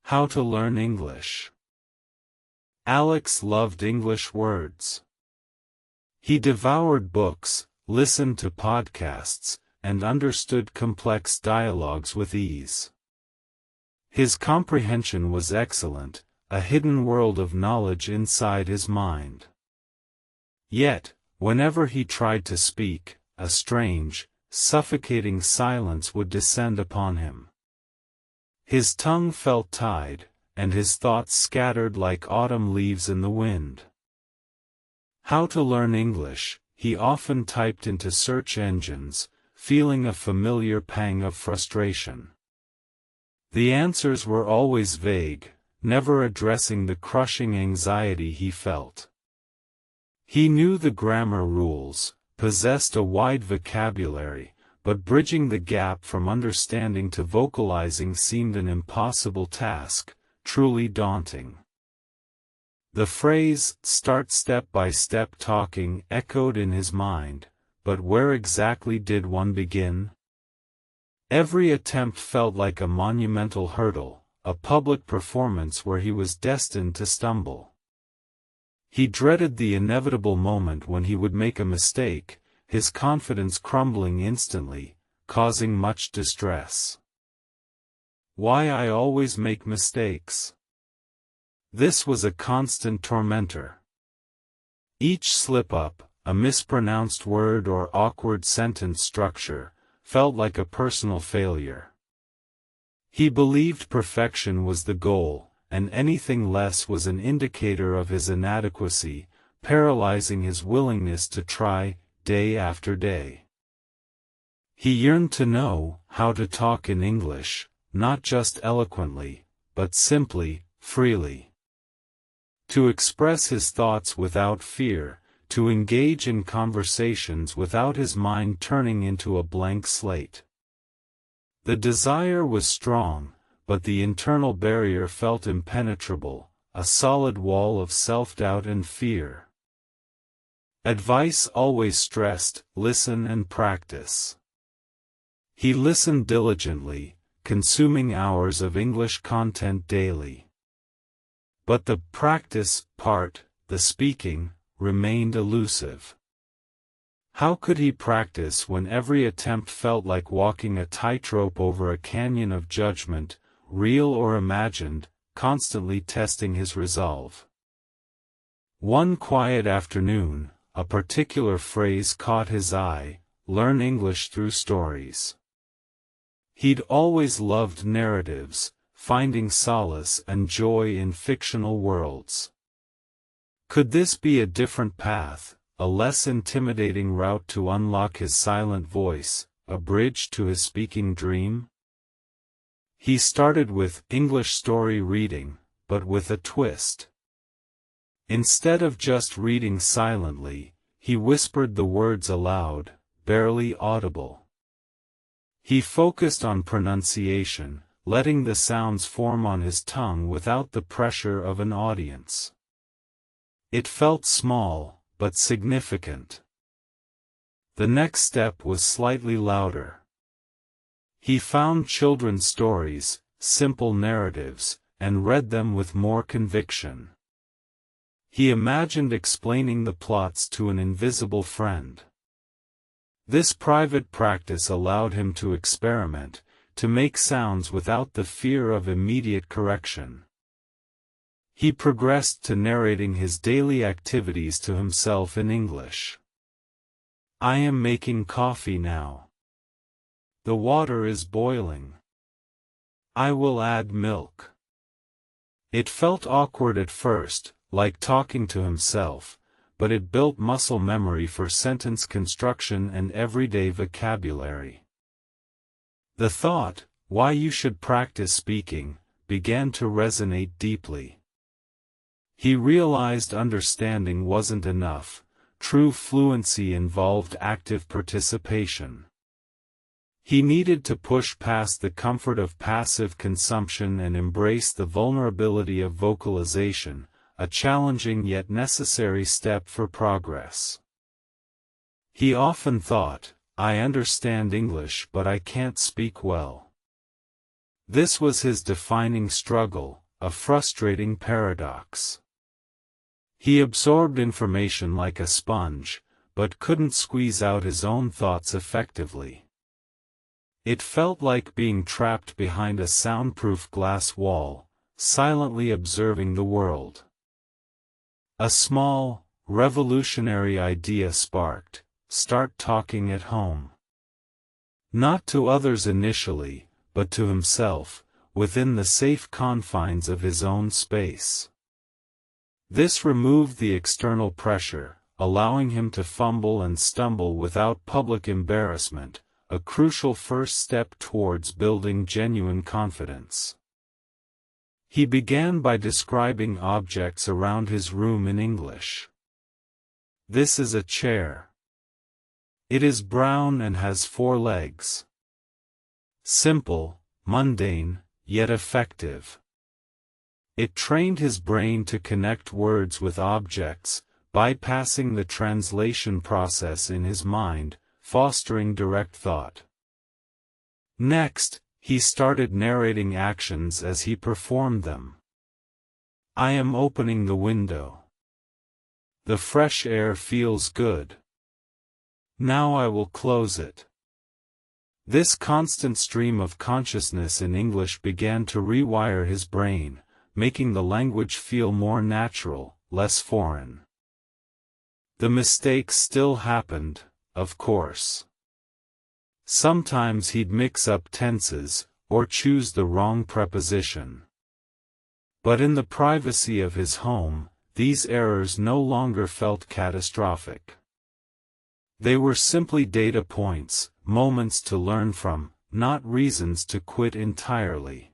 How to learn English. Alex loved English words. He devoured books, listened to podcasts, and understood complex dialogues with ease. His comprehension was excellent, a hidden world of knowledge inside his mind. Yet, whenever he tried to speak, a strange, suffocating silence would descend upon him. His tongue felt tied, and his thoughts scattered like autumn leaves in the wind. How to learn English, he often typed into search engines, feeling a familiar pang of frustration. The answers were always vague, never addressing the crushing anxiety he felt. He knew the grammar rules, possessed a wide vocabulary, but bridging the gap from understanding to vocalizing seemed an impossible task, truly daunting. The phrase, "start step by step talking," echoed in his mind, but where exactly did one begin? Every attempt felt like a monumental hurdle, a public performance where he was destined to stumble. He dreaded the inevitable moment when he would make a mistake, his confidence crumbling instantly, causing much distress. Why I always make mistakes. This was a constant tormentor. Each slip-up, a mispronounced word or awkward sentence structure, felt like a personal failure. He believed perfection was the goal, and anything less was an indicator of his inadequacy, paralyzing his willingness to try, day after day. He yearned to know how to talk in English, not just eloquently, but simply, freely. To express his thoughts without fear, to engage in conversations without his mind turning into a blank slate. The desire was strong, but the internal barrier felt impenetrable, a solid wall of self-doubt and fear. Advice always stressed, listen and practice. He listened diligently, consuming hours of English content daily. But the practice part, the speaking, remained elusive. How could he practice when every attempt felt like walking a tightrope over a canyon of judgment, real or imagined, constantly testing his resolve? One quiet afternoon, a particular phrase caught his eye: learn English through stories. He'd always loved narratives, finding solace and joy in fictional worlds. Could this be a different path, a less intimidating route to unlock his silent voice, a bridge to his speaking dream? He started with English story reading, but with a twist. Instead of just reading silently, he whispered the words aloud, barely audible. He focused on pronunciation, letting the sounds form on his tongue without the pressure of an audience. It felt small, but significant. The next step was slightly louder. He found children's stories, simple narratives, and read them with more conviction. He imagined explaining the plots to an invisible friend. This private practice allowed him to experiment, to make sounds without the fear of immediate correction. He progressed to narrating his daily activities to himself in English. I am making coffee now. The water is boiling. I will add milk. It felt awkward at first, like talking to himself, but it built muscle memory for sentence construction and everyday vocabulary. The thought, why you should practice speaking, began to resonate deeply. He realized understanding wasn't enough, true fluency involved active participation. He needed to push past the comfort of passive consumption and embrace the vulnerability of vocalization, a challenging yet necessary step for progress. He often thought, I understand English but I can't speak well. This was his defining struggle, a frustrating paradox. He absorbed information like a sponge, but couldn't squeeze out his own thoughts effectively. It felt like being trapped behind a soundproof glass wall, silently observing the world. A small, revolutionary idea sparked: start talking at home. Not to others initially, but to himself, within the safe confines of his own space. This removed the external pressure, allowing him to fumble and stumble without public embarrassment, a crucial first step towards building genuine confidence. He began by describing objects around his room in English. This is a chair. It is brown and has 4 legs. Simple, mundane, yet effective. It trained his brain to connect words with objects, bypassing the translation process in his mind, fostering direct thought. Next, he started narrating actions as he performed them. I am opening the window. The fresh air feels good. Now I will close it. This constant stream of consciousness in English began to rewire his brain, making the language feel more natural, less foreign. The mistakes still happened, of course. Sometimes he'd mix up tenses, or choose the wrong preposition. But in the privacy of his home, these errors no longer felt catastrophic. They were simply data points, moments to learn from, not reasons to quit entirely.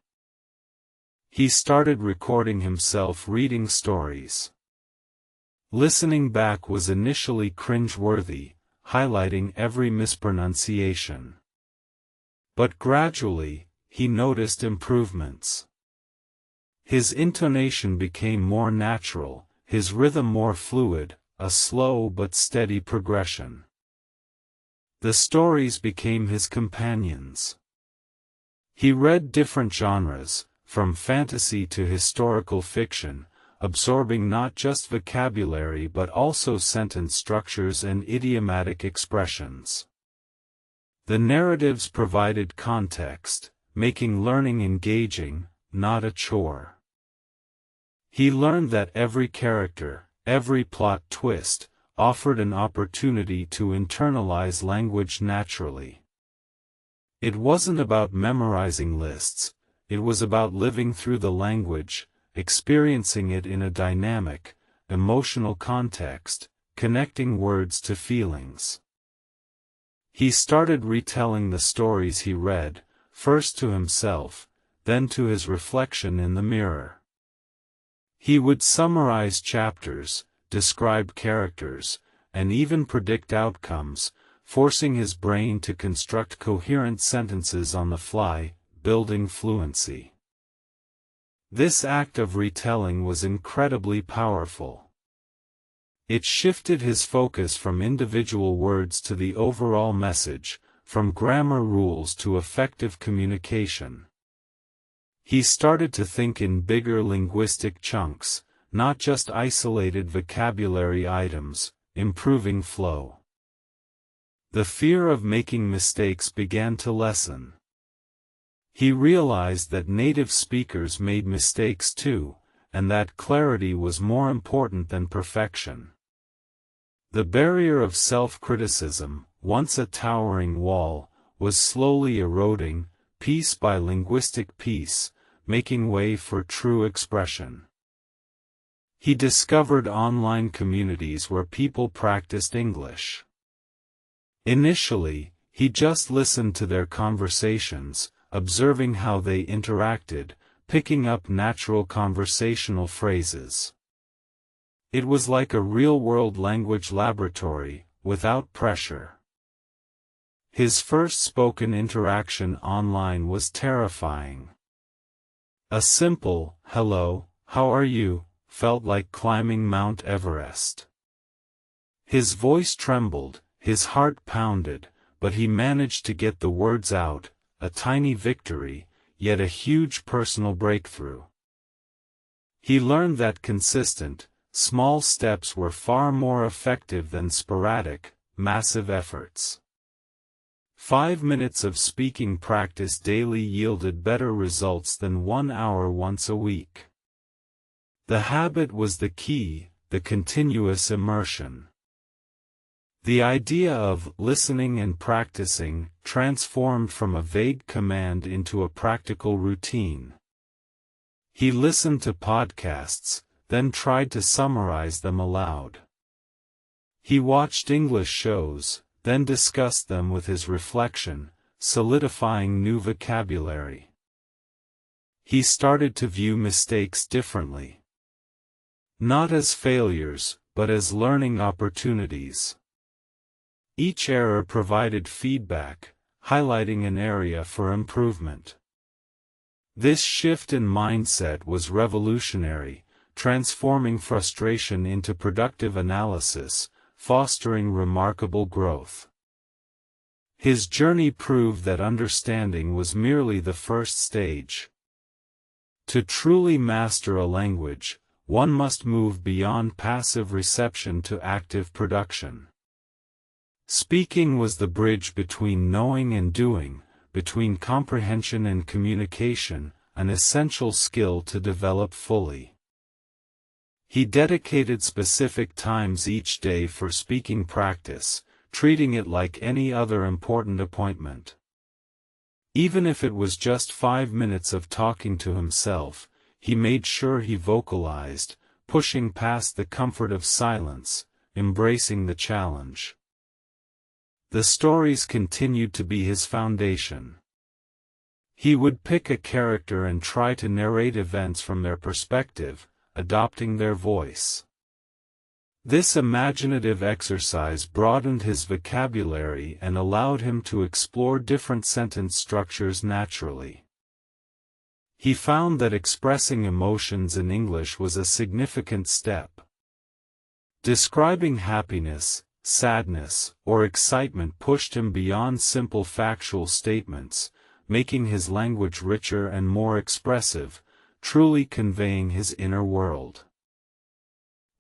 He started recording himself reading stories. Listening back was initially cringeworthy, highlighting every mispronunciation. But gradually, he noticed improvements. His intonation became more natural, his rhythm more fluid, a slow but steady progression. The stories became his companions. He read different genres, from fantasy to historical fiction, absorbing not just vocabulary but also sentence structures and idiomatic expressions. The narratives provided context, making learning engaging, not a chore. He learned that every character, every plot twist, offered an opportunity to internalize language naturally. It wasn't about memorizing lists, it was about living through the language, experiencing it in a dynamic, emotional context, connecting words to feelings. He started retelling the stories he read, first to himself, then to his reflection in the mirror. He would summarize chapters, describe characters, and even predict outcomes, forcing his brain to construct coherent sentences on the fly, building fluency. This act of retelling was incredibly powerful. It shifted his focus from individual words to the overall message, from grammar rules to effective communication. He started to think in bigger linguistic chunks, not just isolated vocabulary items, improving flow. The fear of making mistakes began to lessen. He realized that native speakers made mistakes too, and that clarity was more important than perfection. The barrier of self-criticism, once a towering wall, was slowly eroding, piece by linguistic piece, making way for true expression. He discovered online communities where people practiced English. Initially, he just listened to their conversations, observing how they interacted, picking up natural conversational phrases. It was like a real-world language laboratory, without pressure. His first spoken interaction online was terrifying. A simple, "Hello, how are you?" felt like climbing Mount Everest. His voice trembled, his heart pounded, but he managed to get the words out, a tiny victory, yet a huge personal breakthrough. He learned that consistent, small steps were far more effective than sporadic, massive efforts. 5 minutes of speaking practice daily yielded better results than 1 hour once a week. The habit was the key, the continuous immersion. The idea of listening and practicing transformed from a vague command into a practical routine. He listened to podcasts, then tried to summarize them aloud. He watched English shows, then discussed them with his reflection, solidifying new vocabulary. He started to view mistakes differently. Not as failures, but as learning opportunities. Each error provided feedback, highlighting an area for improvement. This shift in mindset was revolutionary, transforming frustration into productive analysis, fostering remarkable growth. His journey proved that understanding was merely the first stage. To truly master a language, one must move beyond passive reception to active production. Speaking was the bridge between knowing and doing, between comprehension and communication, an essential skill to develop fully. He dedicated specific times each day for speaking practice, treating it like any other important appointment. Even if it was just 5 minutes of talking to himself, he made sure he vocalized, pushing past the comfort of silence, embracing the challenge. The stories continued to be his foundation. He would pick a character and try to narrate events from their perspective, adopting their voice. This imaginative exercise broadened his vocabulary and allowed him to explore different sentence structures naturally. He found that expressing emotions in English was a significant step. Describing happiness, sadness, or excitement pushed him beyond simple factual statements, making his language richer and more expressive, truly conveying his inner world.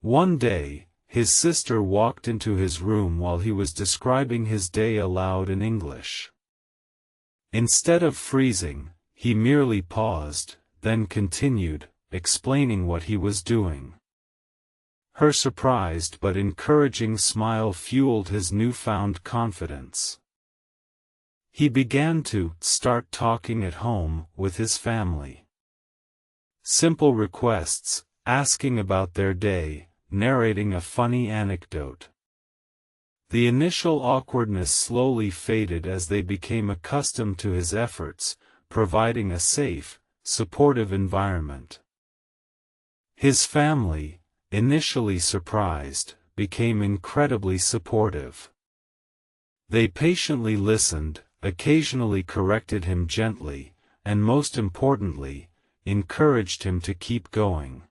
One day, his sister walked into his room while he was describing his day aloud in English. Instead of freezing, he merely paused, then continued, explaining what he was doing. Her surprised but encouraging smile fueled his newfound confidence. He began to start talking at home with his family. Simple requests, asking about their day, narrating a funny anecdote. The initial awkwardness slowly faded as they became accustomed to his efforts, providing a safe, supportive environment. His family, initially surprised, became incredibly supportive. They patiently listened, occasionally corrected him gently, and most importantly, encouraged him to keep going.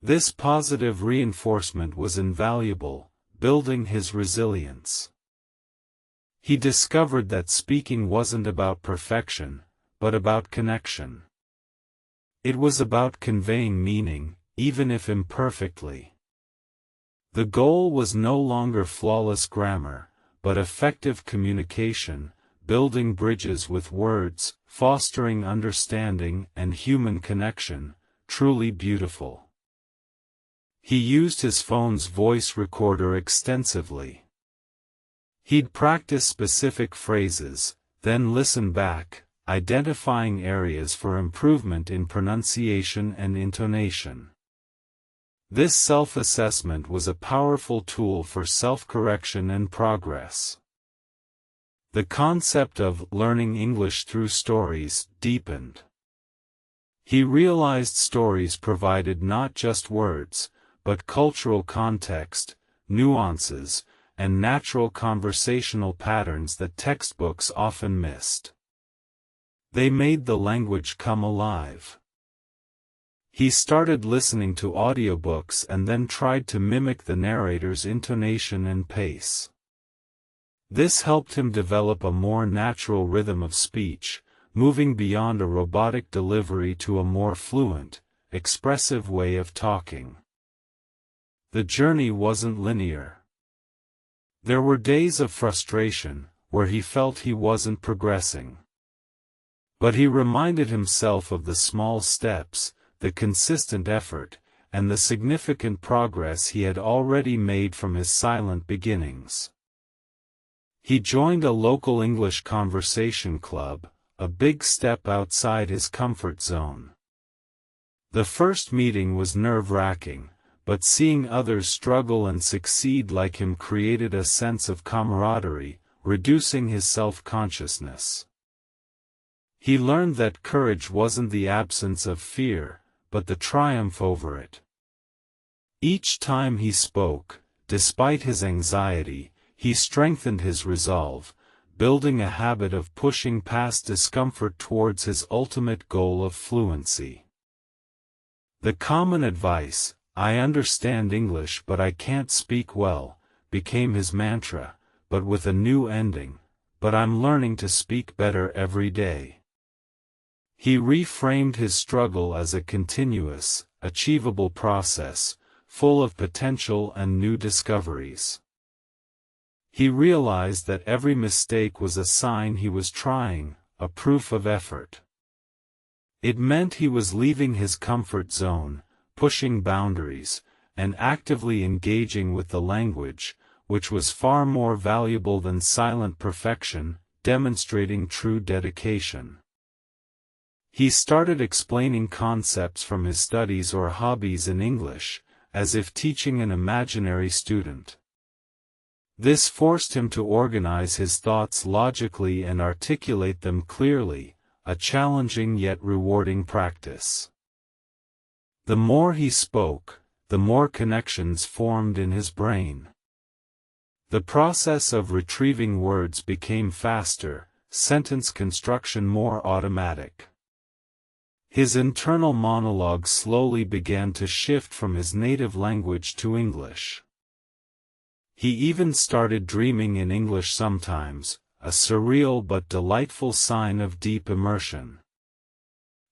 This positive reinforcement was invaluable, building his resilience. He discovered that speaking wasn't about perfection, but about connection. It was about conveying meaning, even if imperfectly. The goal was no longer flawless grammar, but effective communication, building bridges with words, fostering understanding and human connection, truly beautiful. He used his phone's voice recorder extensively. He'd practice specific phrases, then listen back, identifying areas for improvement in pronunciation and intonation. This self-assessment was a powerful tool for self-correction and progress. The concept of learning English through stories deepened. He realized stories provided not just words, but cultural context, nuances, and natural conversational patterns that textbooks often missed. They made the language come alive. He started listening to audiobooks and then tried to mimic the narrator's intonation and pace. This helped him develop a more natural rhythm of speech, moving beyond a robotic delivery to a more fluent, expressive way of talking. The journey wasn't linear. There were days of frustration, where he felt he wasn't progressing. But he reminded himself of the small steps, the consistent effort, and the significant progress he had already made from his silent beginnings. He joined a local English conversation club, a big step outside his comfort zone. The first meeting was nerve-wracking, but seeing others struggle and succeed like him created a sense of camaraderie, reducing his self-consciousness. He learned that courage wasn't the absence of fear, but the triumph over it. Each time he spoke, despite his anxiety, he strengthened his resolve, building a habit of pushing past discomfort towards his ultimate goal of fluency. The common advice, "I understand English but I can't speak well," became his mantra, but with a new ending, "But I'm learning to speak better every day." He reframed his struggle as a continuous, achievable process, full of potential and new discoveries. He realized that every mistake was a sign he was trying, a proof of effort. It meant he was leaving his comfort zone, pushing boundaries, and actively engaging with the language, which was far more valuable than silent perfection, demonstrating true dedication. He started explaining concepts from his studies or hobbies in English, as if teaching an imaginary student. This forced him to organize his thoughts logically and articulate them clearly, a challenging yet rewarding practice. The more he spoke, the more connections formed in his brain. The process of retrieving words became faster, sentence construction more automatic. His internal monologue slowly began to shift from his native language to English. He even started dreaming in English sometimes, a surreal but delightful sign of deep immersion.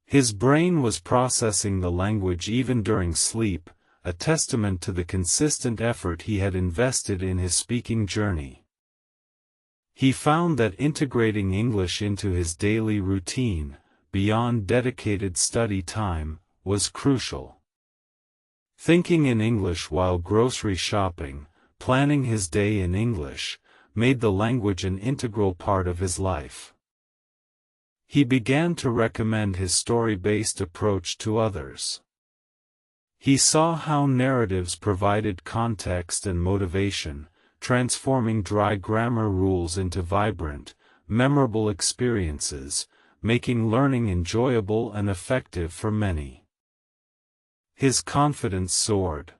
His brain was processing the language even during sleep, a testament to the consistent effort he had invested in his speaking journey. He found that integrating English into his daily routine, beyond dedicated study time, was crucial. Thinking in English while grocery shopping, planning his day in English, made the language an integral part of his life. He began to recommend his story-based approach to others. He saw how narratives provided context and motivation, transforming dry grammar rules into vibrant, memorable experiences, making learning enjoyable and effective for many. His confidence soared.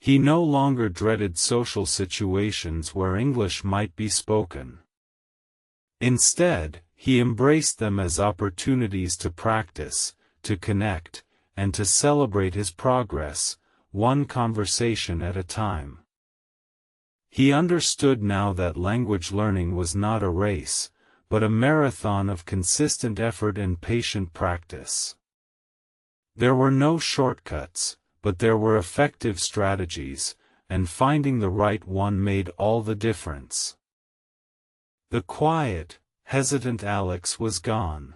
He no longer dreaded social situations where English might be spoken. Instead, he embraced them as opportunities to practice, to connect, and to celebrate his progress, one conversation at a time. He understood now that language learning was not a race, but a marathon of consistent effort and patient practice. There were no shortcuts, but there were effective strategies, and finding the right one made all the difference. The quiet, hesitant Alex was gone.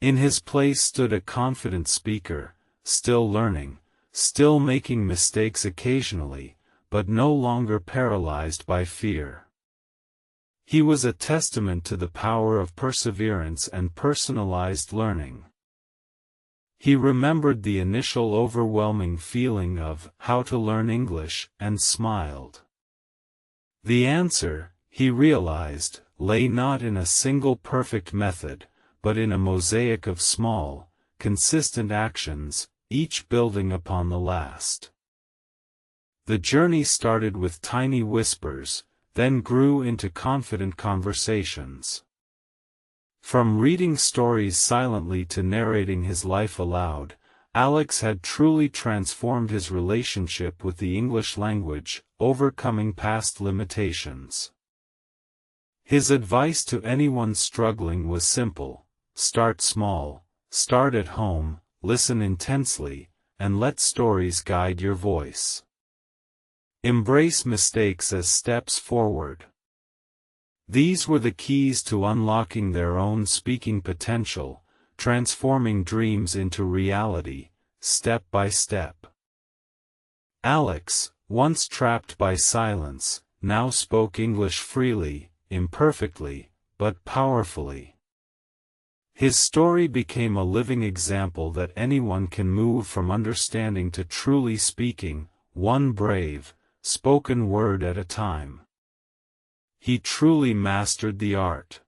In his place stood a confident speaker, still learning, still making mistakes occasionally, but no longer paralyzed by fear. He was a testament to the power of perseverance and personalized learning. He remembered the initial overwhelming feeling of how to learn English and smiled. The answer, he realized, lay not in a single perfect method, but in a mosaic of small, consistent actions, each building upon the last. The journey started with tiny whispers, then grew into confident conversations. From reading stories silently to narrating his life aloud, Alex had truly transformed his relationship with the English language, overcoming past limitations. His advice to anyone struggling was simple: start small, start at home, listen intensely, and let stories guide your voice. Embrace mistakes as steps forward. These were the keys to unlocking their own speaking potential, transforming dreams into reality, step by step. Alex, once trapped by silence, now spoke English freely, imperfectly, but powerfully. His story became a living example that anyone can move from understanding to truly speaking, one brave, spoken word at a time. He truly mastered the art.